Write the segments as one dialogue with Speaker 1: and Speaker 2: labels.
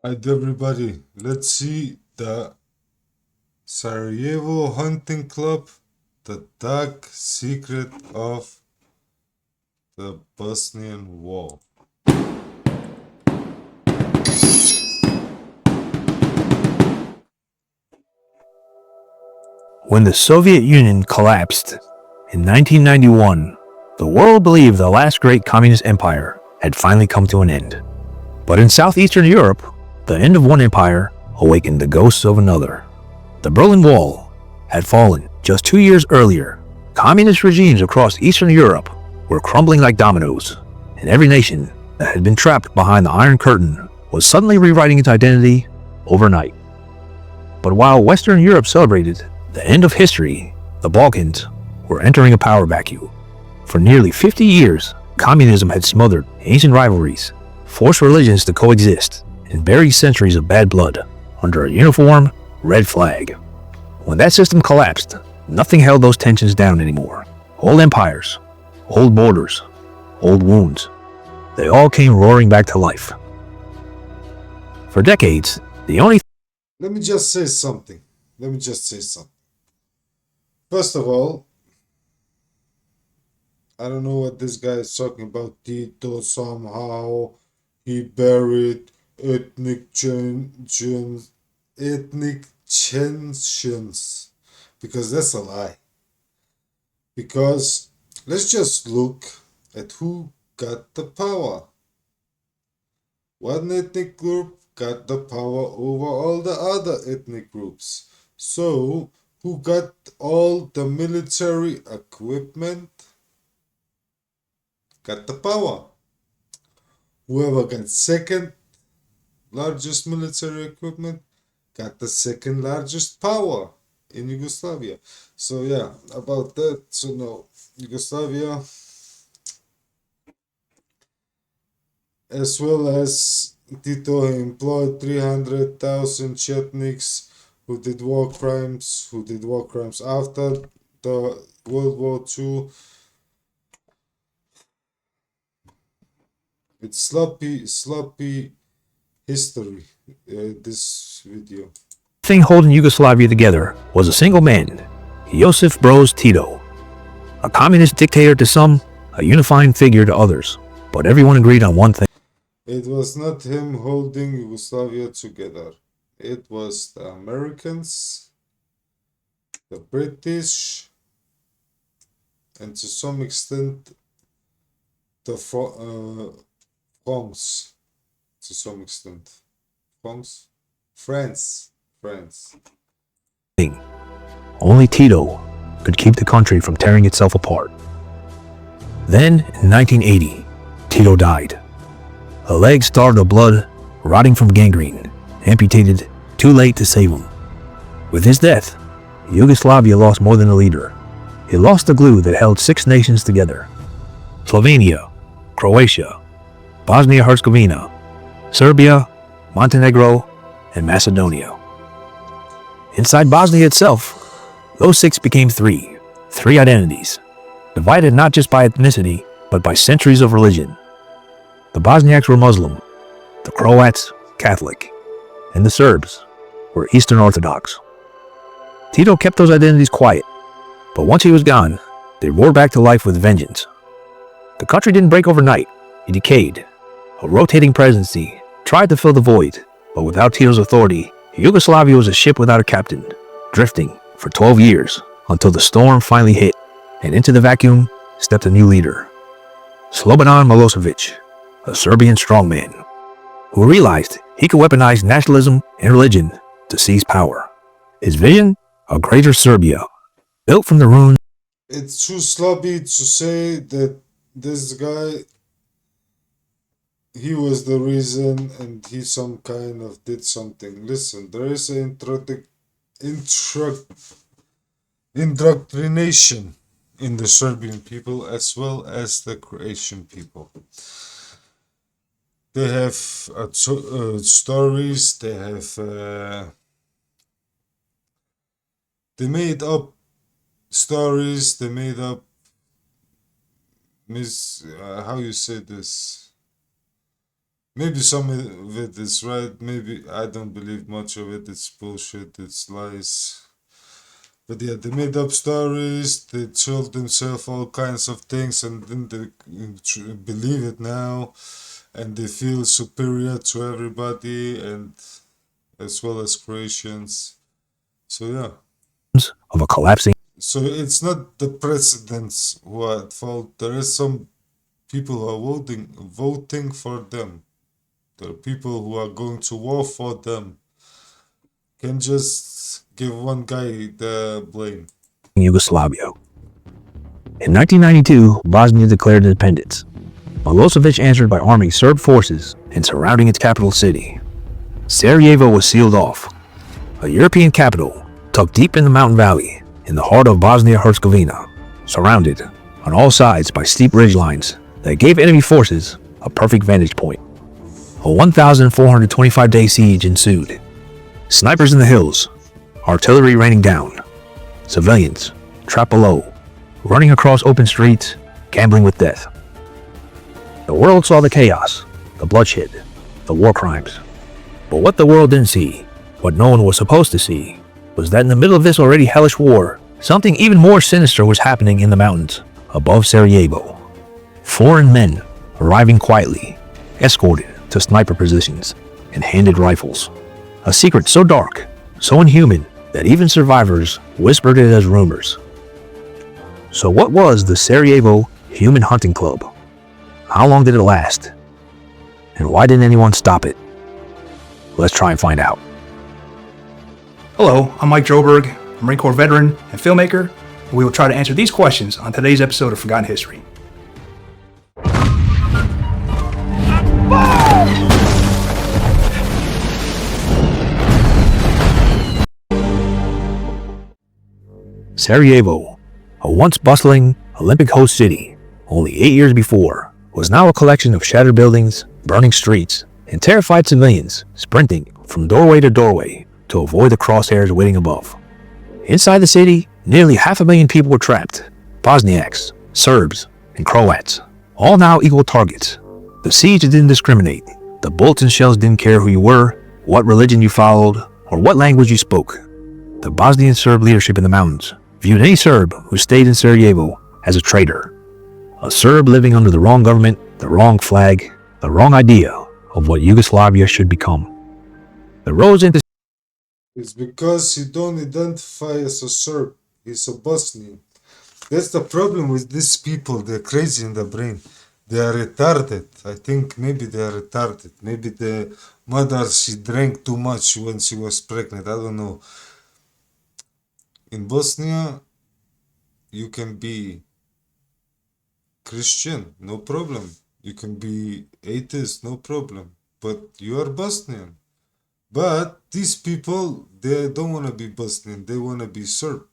Speaker 1: Alright, everybody, let's see the Sarajevo Hunting Club, the dark secret of the Bosnian War.
Speaker 2: When the Soviet Union collapsed in 1991, the world believed the last great communist empire had finally come to an end. But in southeastern Europe, the end of one empire awakened the ghosts of another. The Berlin Wall had fallen just 2 years earlier. Communist regimes across Eastern Europe were crumbling like dominoes, and every nation that had been trapped behind the Iron Curtain was suddenly rewriting its identity overnight. But while Western Europe celebrated the end of history, the Balkans were entering a power vacuum. For nearly 50 years, communism had smothered ancient rivalries, forced religions to coexist, and buried centuries of bad blood under a uniform red flag. When that system collapsed, nothing held those tensions down anymore. Old empires, old borders, old wounds, they all came roaring back to life. For decades, the only
Speaker 1: Let me just say something. First of all, I don't know what this guy is talking about. Tito somehow he buried ethnic tensions, because that's a lie. Because let's just look at who got the power. One ethnic group got the power over all the other ethnic groups. So, who got all the military equipment got the power. Whoever got second largest military equipment got the second largest power in Yugoslavia. So yeah, about that. So no, Yugoslavia, as well as Tito employed 300,000 Chetniks who did war crimes after the World War II. It's sloppy history, this video.
Speaker 2: thing holding Yugoslavia together was a single man, Josip Broz Tito. A communist dictator to some, a unifying figure to others. But everyone agreed on one thing.
Speaker 1: It was not him holding Yugoslavia together. It was the Americans, the British, and to some extent the France. To some extent. France.
Speaker 2: Only Tito could keep the country from tearing itself apart. Then, in 1980, Tito died. A leg starved of blood, rotting from gangrene, amputated, too late to save him. With his death, Yugoslavia lost more than a leader. It lost the glue that held 6 nations together: Slovenia, Croatia, Bosnia-Herzegovina, Serbia, Montenegro, and Macedonia. Inside Bosnia itself, those 6 became 3 identities, divided not just by ethnicity, but by centuries of religion. The Bosniaks were Muslim, the Croats Catholic, and the Serbs were Eastern Orthodox. Tito kept those identities quiet, but once he was gone, they roared back to life with vengeance. The country didn't break overnight, it decayed. A rotating presidency tried to fill the void, but without Tito's authority, Yugoslavia was a ship without a captain, drifting for 12 years until the storm finally hit, and into the vacuum stepped a new leader, Slobodan Milosevic, a Serbian strongman, who realized he could weaponize nationalism and religion to seize power. His vision? A greater Serbia, built from the ruins.
Speaker 1: It's too sloppy to say that this guy, he was the reason and he some kind of did something. Listen, there is an indoctrination in the Serbian people as well as the Croatian people. They have stories, they have they made up stories, they made up how you say this, Maybe some of it is right, maybe I don't believe much of it, it's bullshit, it's lies. But yeah, they made up stories, they told themselves all kinds of things, and then they believe it now, and they feel superior to everybody, and as well as Croatians. So yeah.
Speaker 2: Of a collapsing
Speaker 1: So it's not the presidents who are at fault. There is some people who are voting for them. There are people who are going to war for them. Can just give one guy the blame.
Speaker 2: Yugoslavia. In 1992, Bosnia declared independence. Milosevic answered by arming Serb forces and surrounding its capital city. Sarajevo was sealed off, a European capital tucked deep in the mountain valley in the heart of Bosnia-Herzegovina, surrounded on all sides by steep ridgelines that gave enemy forces a perfect vantage point. A 1,425-day siege ensued. Snipers in the hills, artillery raining down, civilians trapped below, running across open streets, gambling with death. The world saw the chaos, the bloodshed, the war crimes. But what the world didn't see, what no one was supposed to see, was that in the middle of this already hellish war, something even more sinister was happening in the mountains above Sarajevo. Foreign men arriving quietly, escorted to sniper positions, and handed rifles. A secret so dark, so inhuman, that even survivors whispered it as rumors. So what was the Sarajevo Human Hunting Club? How long did it last? And why didn't anyone stop it? Let's try and find out.
Speaker 3: Hello, I'm Mike Droberg, a Marine Corps veteran and filmmaker, and we will try to answer these questions on today's episode of Forgotten History.
Speaker 2: Sarajevo, a once bustling Olympic host city, only 8 years before, was now a collection of shattered buildings, burning streets, and terrified civilians sprinting from doorway to doorway to avoid the crosshairs waiting above. Inside the city, nearly 500,000 people were trapped. Bosniaks, Serbs, and Croats, all now equal targets. The siege didn't discriminate. The bullets and shells didn't care who you were, what religion you followed, or what language you spoke. The Bosnian Serb leadership in the mountains viewed any Serb who stayed in Sarajevo as a traitor. A Serb living under the wrong government, the wrong flag, the wrong idea of what Yugoslavia should become. The roads into
Speaker 1: It's because you don't identify as a Serb. He's a Bosnian. That's the problem with these people. They're crazy in the brain. They are retarded. I think maybe they are retarded. Maybe the mother, she drank too much when she was pregnant. I don't know. In Bosnia, you can be Christian, no problem. You can be atheist, no problem. But you are Bosnian. But these people, they don't want to be Bosnian. They want to be Serb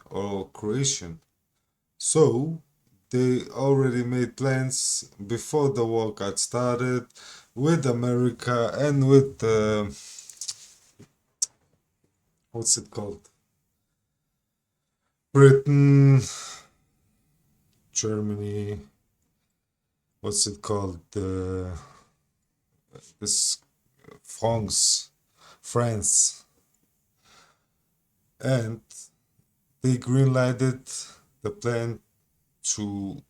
Speaker 1: or Croatian. So they already made plans before the war got started with America and with what's it called? Britain, Germany, what's it called? This France, and they greenlighted the plan to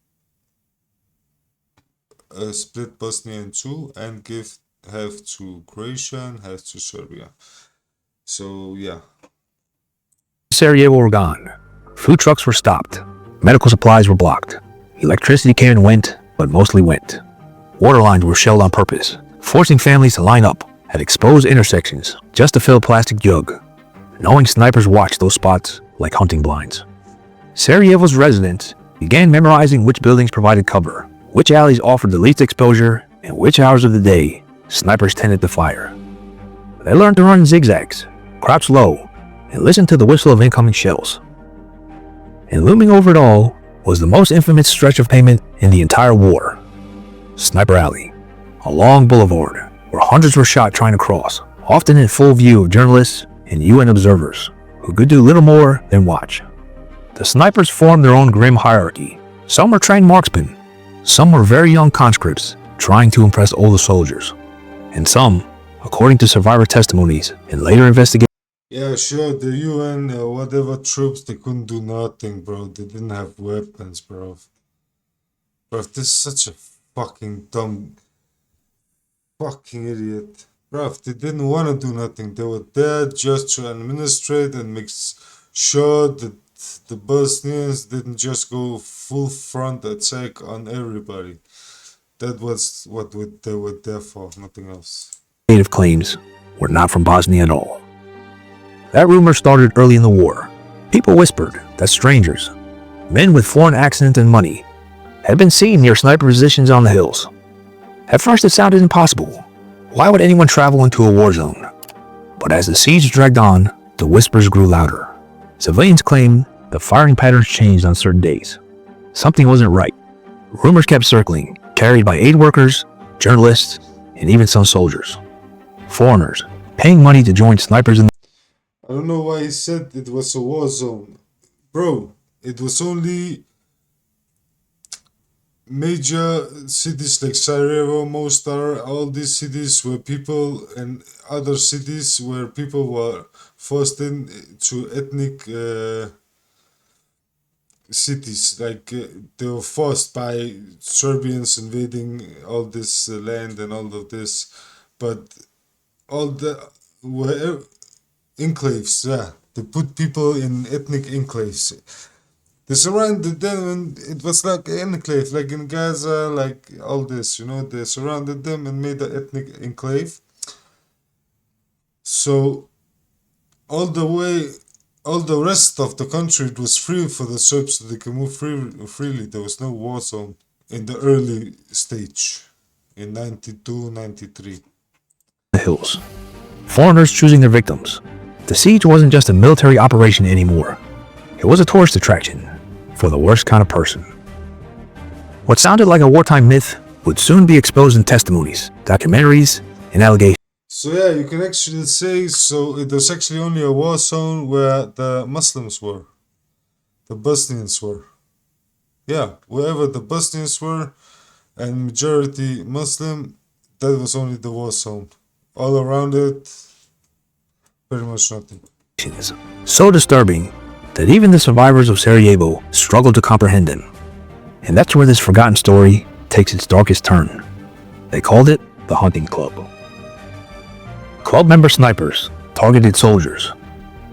Speaker 1: split Bosnia in two and give half to Croatia and half to Serbia. So yeah.
Speaker 2: Sarajevo were gone. Food trucks were stopped. Medical supplies were blocked. Electricity came and went, but mostly went. Water lines were shelled on purpose, forcing families to line up at exposed intersections just to fill a plastic jug, knowing snipers watched those spots like hunting blinds. Sarajevo's residents began memorizing which buildings provided cover, which alleys offered the least exposure, and which hours of the day snipers tended to fire. They learned to run in zigzags, crouch low, and listen to the whistle of incoming shells. And looming over it all was the most infamous stretch of pavement in the entire war. Sniper Alley, a long boulevard where hundreds were shot trying to cross, often in full view of journalists and UN observers who could do little more than watch. The snipers formed their own grim hierarchy. Some were trained marksmen, some were very young conscripts, trying to impress older soldiers. And some, according to survivor testimonies and later investigations,
Speaker 1: Yeah, sure, the UN, whatever troops, they couldn't do nothing, bro. They didn't have weapons, bro. Bro, this is such a fucking dumb, fucking idiot. Bro, they didn't want to do nothing. They were there just to administrate and make sure that the Bosnians didn't just go full front attack on everybody. That was what they were there for, nothing else.
Speaker 2: claims were not from Bosnia at all. That rumor started early in the war. People whispered that strangers, men with foreign accents and money, had been seen near sniper positions on the hills. At first it sounded impossible. Why would anyone travel into a war zone? But as the siege dragged on, the whispers grew louder. Civilians claimed the firing patterns changed on certain days. Something wasn't right. Rumors kept circling, carried by aid workers, journalists, and even some soldiers. Foreigners, paying money to join snipers in
Speaker 1: I don't know why he said it was a war zone. Bro, it was only major cities like Sarajevo, Mostar, all these cities where people, and other cities where people were forced into ethnic cities. Like they were forced by Serbians invading all this land and all of this. But all the were enclaves, yeah. They put people in ethnic enclaves. They surrounded them and it was like an enclave, like in Gaza, like all this, you know. They surrounded them and made an ethnic enclave. So all the rest of the country, it was free for the Serbs, so they could move freely. There was no war zone in the early stage in 92, 93.
Speaker 2: the hills. Foreigners choosing their victims. The siege wasn't just a military operation anymore. It was a tourist attraction for the worst kind of person. What sounded like a wartime myth would soon be exposed in testimonies, documentaries, and allegations.
Speaker 1: So yeah, you can actually say, so it was actually only a war zone where the Muslims were. The Bosnians were. Yeah, wherever the Bosnians were and majority Muslim, that was only the war zone. All around it, pretty much nothing.
Speaker 2: So disturbing that even the survivors of Sarajevo struggled to comprehend them. And that's where this forgotten story takes its darkest turn. They called it the Hunting Club. Club member snipers targeted soldiers.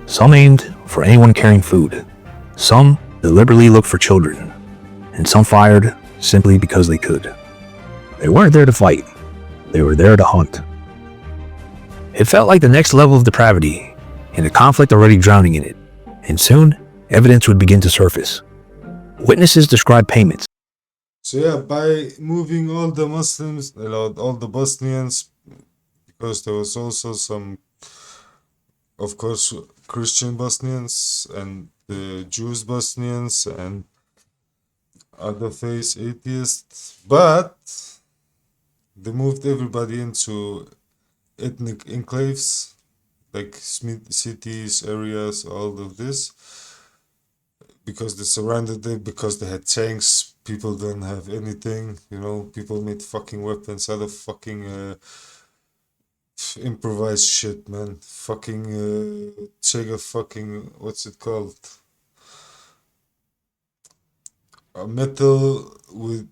Speaker 2: Some aimed for anyone carrying food. Some deliberately looked for children. And some fired simply because they could. They weren't there to fight. They were there to hunt. It felt like the next level of depravity, and a conflict already drowning in it. And soon, evidence would begin to surface. Witnesses described payments.
Speaker 1: So yeah, by moving all the Muslims, all the Bosnians, because there was also some, of course, Christian Bosnians and the Jews Bosnians and other faith atheists, but they moved everybody into ethnic enclaves, like cities, areas, all of this, because they surrounded it, because they had tanks. People don't have anything, you know. People made fucking weapons out of fucking improvised shit, man. Fucking take a fucking, what's it called? A metal with,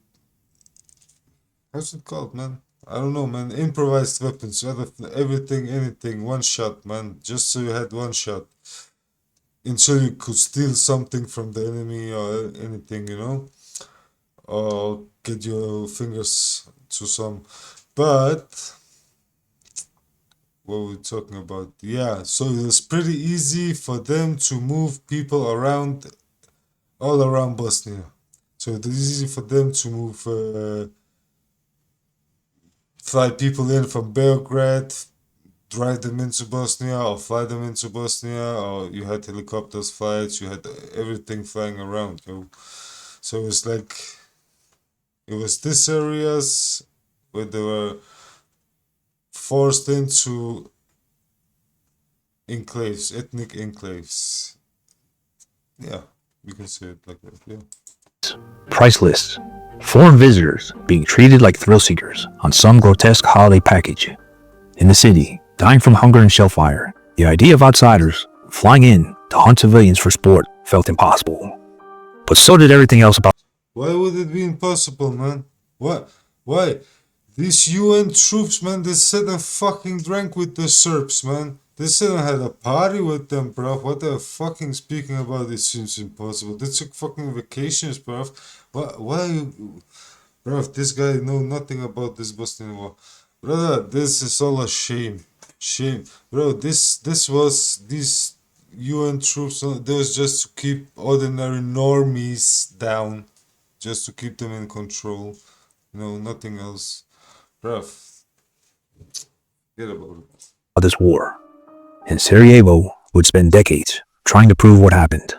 Speaker 1: how's it called, man? I don't know, man. Improvised weapons, everything, anything, one shot, man. Just so you had one shot. Until you could steal something from the enemy or anything, you know? Or get your fingers to some. But what were we talking about? Yeah, so it was pretty easy for them to move people around, all around Bosnia. So it was easy for them to move, fly people in from Belgrade, drive them into Bosnia, or fly them into Bosnia, or you had helicopters flights, you had everything flying around, yo. So it was like, it was these areas where they were forced into enclaves, ethnic enclaves. Yeah, you can say it like that, yeah.
Speaker 2: Price lists. Foreign visitors being treated like thrill seekers on some grotesque holiday package. In the city, dying from hunger and shellfire, the idea of outsiders flying in to hunt civilians for sport felt impossible. But so did everything else about
Speaker 1: Why would it be impossible, man? What? Why? These UN troops, man, they sat and fucking drank with the Serbs, man. They sat and had a party with them, bruv. What they're fucking speaking about, it seems impossible. They took fucking vacations, bruv. Why you... Bruv, this guy know nothing about this Bosnian War. Brother, this is all a shame. Shame. Bro, these UN troops, they was just to keep ordinary normies down. Just to keep them in control. Nothing else. Bruv. Forget about it.
Speaker 2: this war. And Sarajevo would spend decades trying to prove what happened.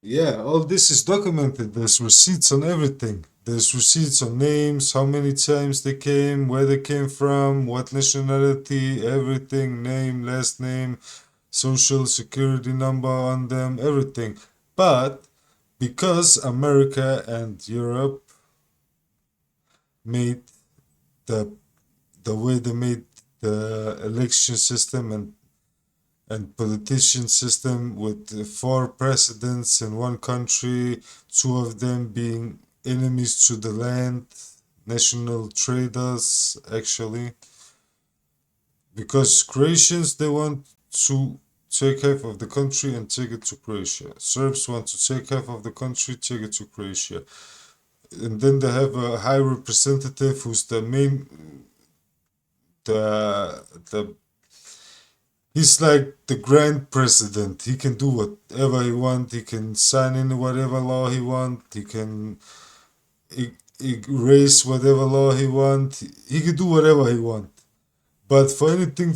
Speaker 1: Yeah, all this is documented. There's receipts on everything. There's receipts on names, how many times they came, where they came from, what nationality, everything, name, last name, social security number on them, everything. But because America and Europe made the way they made the election system and politician system with 4 presidents in one country, 2 of them being enemies to the land, national traders actually, because Croatians, they want to take half of the country and take it to Croatia. Serbs want to take half of the country, take it to Croatia. And then they have a high representative who's the main, he's like the grand president. He can do whatever he wants. He can sign in whatever law he wants. He can erase whatever law he wants. He can do whatever he wants. But for anything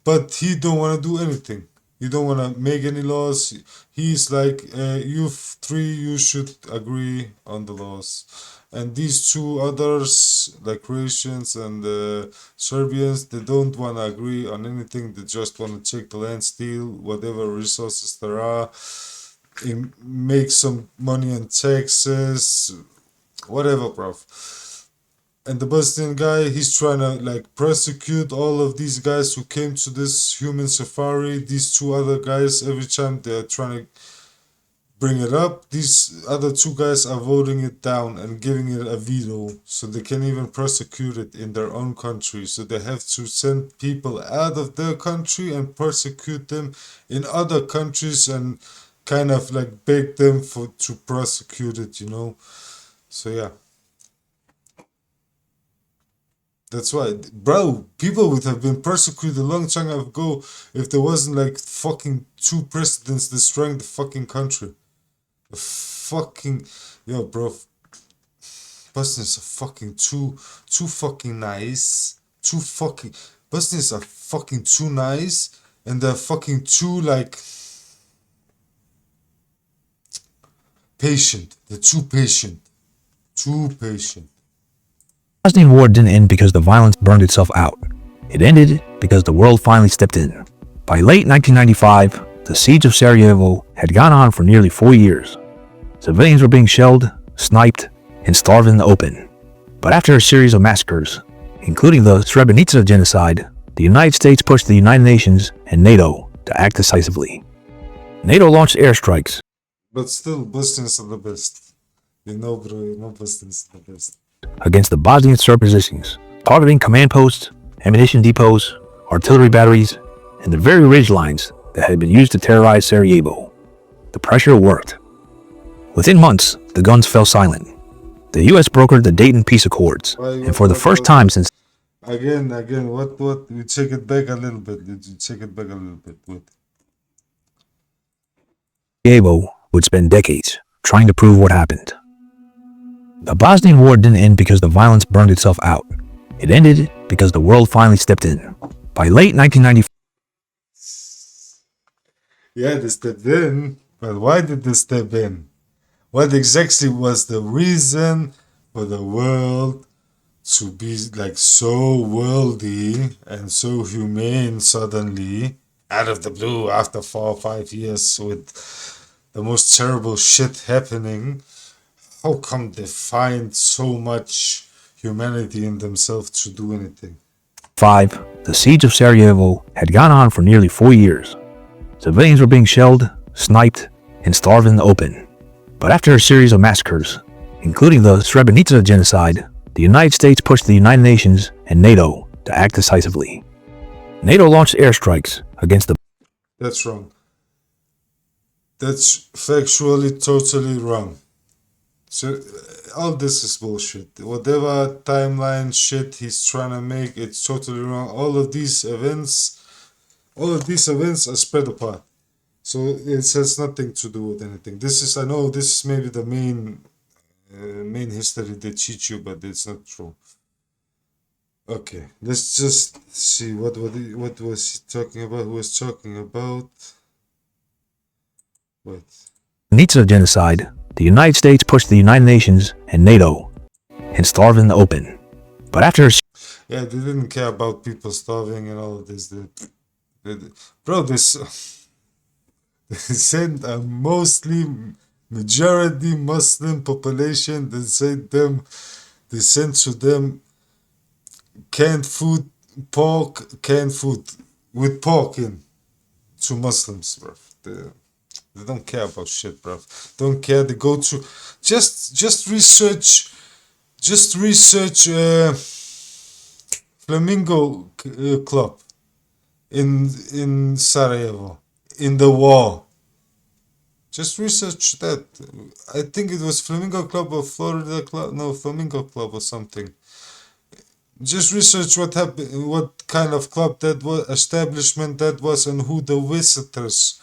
Speaker 1: but he don't want to do anything. He don't want to make any laws. He's like, you 3, you should agree on the laws. And these 2 others, like Croatians and Serbians, they don't want to agree on anything. They just want to take the land, steal whatever resources there are, make some money on taxes, whatever, bruv. And the Bosnian guy, he's trying to like prosecute all of these guys who came to this human safari. These 2 other guys, every time they're trying to bring it up, these other 2 guys are voting it down and giving it a veto, so they can't even prosecute it in their own country. So they have to send people out of their country and prosecute them in other countries and kind of like beg them to prosecute it, So yeah. That's why, bro, people would have been persecuted a long time ago if there wasn't like fucking 2 presidents destroying the fucking country. Bro, Bosnians are fucking too fucking nice. Bosnians are fucking too nice, and they're fucking too like patient. They're too patient. Too patient.
Speaker 2: The Bosnian War didn't end because the violence burned itself out. It ended because the world finally stepped in. By late 1995, the siege of Sarajevo had gone on for nearly 4 years. Civilians were being shelled, sniped, and starved in the open. But after a series of massacres, including the Srebrenica genocide, the United States pushed the United Nations and NATO to act decisively. NATO launched airstrikes.
Speaker 1: But still, Bosnians are the best. Bro, Bosnians are the best.
Speaker 2: Against the Bosnian Serb positions, targeting command posts, ammunition depots, artillery batteries, and the very ridge lines that had been used to terrorize Sarajevo. The pressure worked. Within months, the guns fell silent. The U.S. brokered the Dayton Peace Accords, and for the first time since...
Speaker 1: Again, what? We take it back a little bit.
Speaker 2: Sarajevo would spend decades trying to prove what happened. The Bosnian War didn't end because the violence burned itself out. It ended because the world finally stepped in. By late 1995...
Speaker 1: Yeah, they stepped in, but why did they step in? What exactly was the reason for the world to be like so worldly and so humane suddenly, out of the blue, after 4 or 5 years with the most terrible shit happening? How come they find so much humanity in themselves to do anything?
Speaker 2: 5. The siege of Sarajevo had gone on for nearly 4 years. Civilians were being shelled, sniped, and starved in the open. But after a series of massacres, including the Srebrenica genocide, the United States pushed the United Nations and NATO to act decisively. NATO launched airstrikes against the...
Speaker 1: That's wrong. That's factually totally wrong. So all this is bullshit. Whatever timeline shit he's trying to make, it's totally wrong. All of these events are spread apart. So it has nothing to do with anything. I know this is maybe the main history they teach you, but it's not true. Okay, let's just see what was he talking about? Who was talking about? Wait.
Speaker 2: Srebrenica genocide, the United States pushed the United Nations and NATO and starved in the open. But after...
Speaker 1: Yeah, they didn't care about people starving and all of this. Bro, they sent a majority Muslim population. They sent to them canned food with pork in to Muslims, bro. They don't care about shit, bro. Don't care. They go to just research Flamingo Club in Sarajevo in the war. Just research that. I think it was Flamingo Club or Florida Club. No, Flamingo Club or something. Just research what happened, what kind of club that was, establishment that was, and who the visitors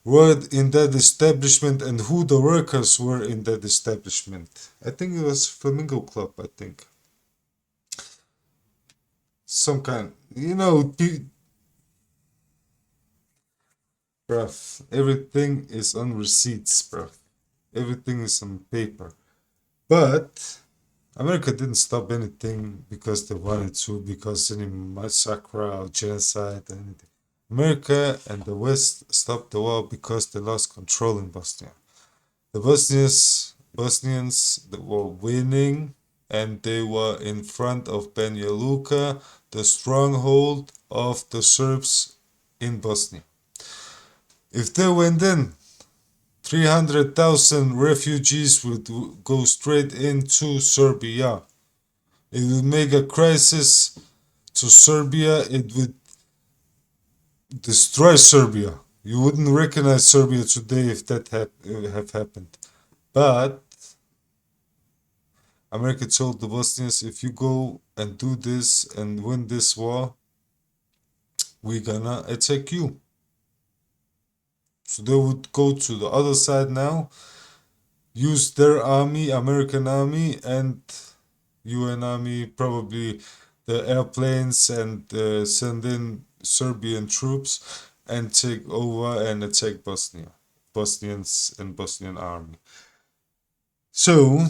Speaker 1: were in that establishment and who the workers were in that establishment. I think it was Flamingo Club, I think. Some kind, bruv, everything is on receipts, bruv. Everything is on paper. But America didn't stop anything because they wanted to, because any massacre or genocide or anything. America and the West stopped the war because they lost control in Bosnia. The Bosnians they were winning, and they were in front of Banja Luka, the stronghold of the Serbs in Bosnia. If they went in, 300,000 refugees would go straight into Serbia. It would make a crisis to Serbia. It would destroy Serbia. You wouldn't recognize Serbia today if that have happened. But America told the Bosnians, if you go and do this and win this war, we're gonna attack you. So they would go to the other side now, use their army, American army, and UN army, probably the airplanes, and send in Serbian troops and take over and attack Bosnians and Bosnian army. So,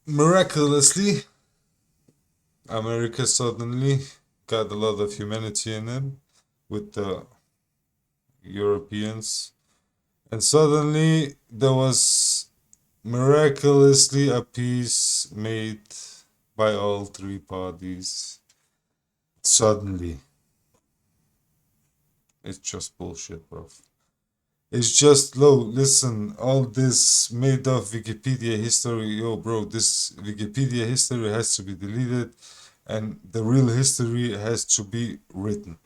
Speaker 1: miraculously, America suddenly got a lot of humanity in it with the Europeans, and suddenly there was miraculously a peace made by all three parties. Suddenly. It's just bullshit, bro. It's just listen, all this made up Wikipedia history, bro, this Wikipedia history has to be deleted, and the real history has to be written.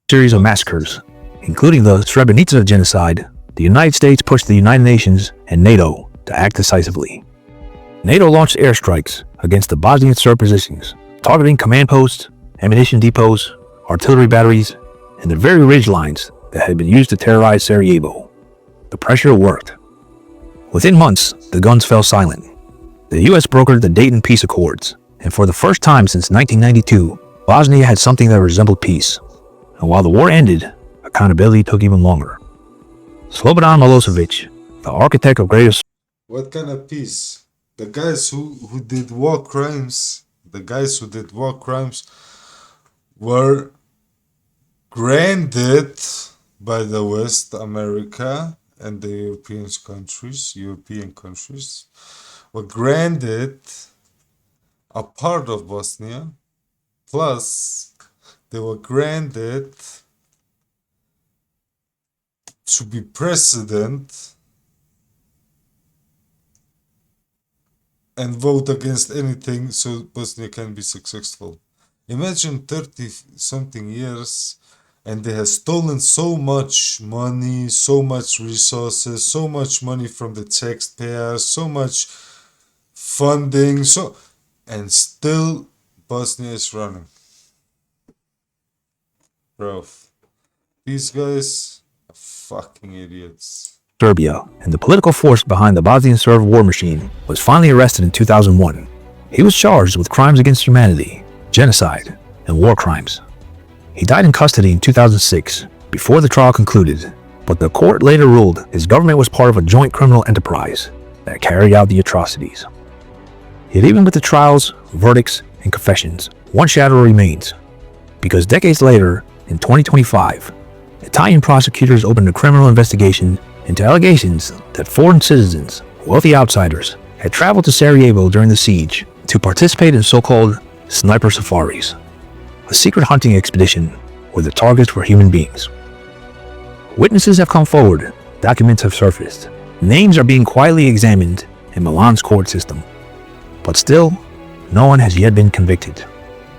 Speaker 2: Series of massacres, including the Srebrenica genocide, the United States pushed the United Nations and NATO to act decisively. NATO launched airstrikes against the Bosnian Serb positions, targeting command posts, ammunition depots, artillery batteries, and the very ridge lines that had been used to terrorize Sarajevo. The pressure worked. Within months, the guns fell silent. The U.S. brokered the Dayton Peace Accords, and for the first time since 1992, Bosnia had something that resembled peace. And while the war ended, accountability took even longer. Slobodan Milosevic, the architect of greater...
Speaker 1: What kind of peace? The guys who did war crimes, were granted by the West America and the European countries were granted a part of Bosnia, plus they were granted to be president and vote against anything so Bosnia can be successful. Imagine 30 something years and they have stolen so much money, so much resources, so much money from the taxpayers, so much funding, and still Bosnia is running. Bro, these guys are fucking idiots.
Speaker 2: Serbia, and the political force behind the Bosnian Serb war machine, was finally arrested in 2001. He was charged with crimes against humanity, genocide, and war crimes. He died in custody in 2006, before the trial concluded, but the court later ruled his government was part of a joint criminal enterprise that carried out the atrocities. Yet even with the trials, verdicts, and confessions, one shadow remains, because decades later, in 2025, Italian prosecutors opened a criminal investigation into allegations that foreign citizens, wealthy outsiders, had traveled to Sarajevo during the siege to participate in so-called sniper safaris, a secret hunting expedition where the targets were human beings. Witnesses have come forward, documents have surfaced, names are being quietly examined in Milan's court system, but still, no one has yet been convicted.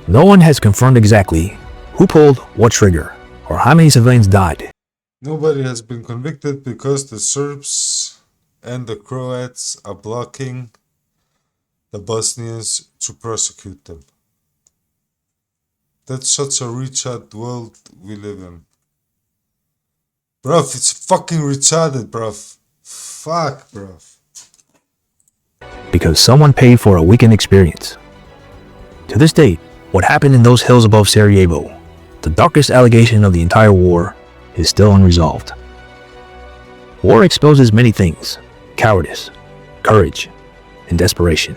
Speaker 2: No one has confirmed exactly who pulled what trigger or how many civilians died.
Speaker 1: Nobody has been convicted because the Serbs and the Croats are blocking the Bosnians to prosecute them. That's such a retarded world we live in. Bruv, it's fucking retarded, bruv. Fuck, bruv.
Speaker 2: Because someone paid for a weekend experience. To this date, what happened in those hills above Sarajevo, the darkest allegation of the entire war, is still unresolved. War exposes many things: cowardice, courage, and desperation.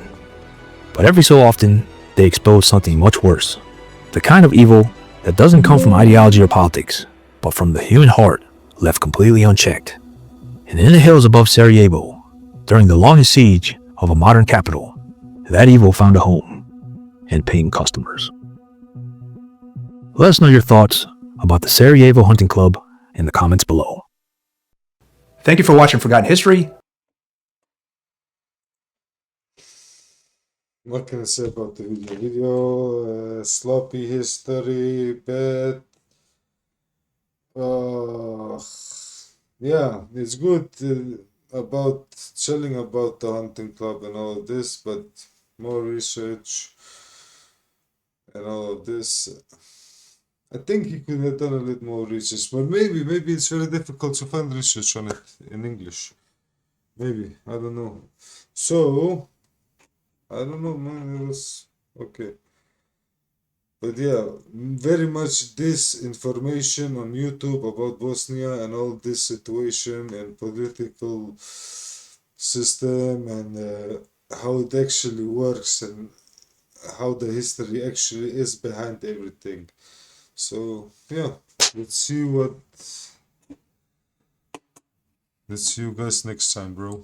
Speaker 2: But every so often, they expose something much worse. The kind of evil that doesn't come from ideology or politics, but from the human heart left completely unchecked. And in the hills above Sarajevo, during the longest siege of a modern capital, that evil found a home and paying customers. Let us know your thoughts about the Sarajevo Hunting Club in the comments below.
Speaker 3: Thank you for watching Forgotten History.
Speaker 1: What can I say about the video? Sloppy history, bad. Yeah, it's good about telling about the hunting club and all of this, but more research and all of this. I think he could have done a little more research, but maybe it's very difficult to find research on it in English. Maybe, I don't know. So, I don't know, man, it was okay. But yeah, very much this information on YouTube about Bosnia and all this situation and political system and how it actually works and how the history actually is behind everything. So yeah, let's see you guys next time, bro.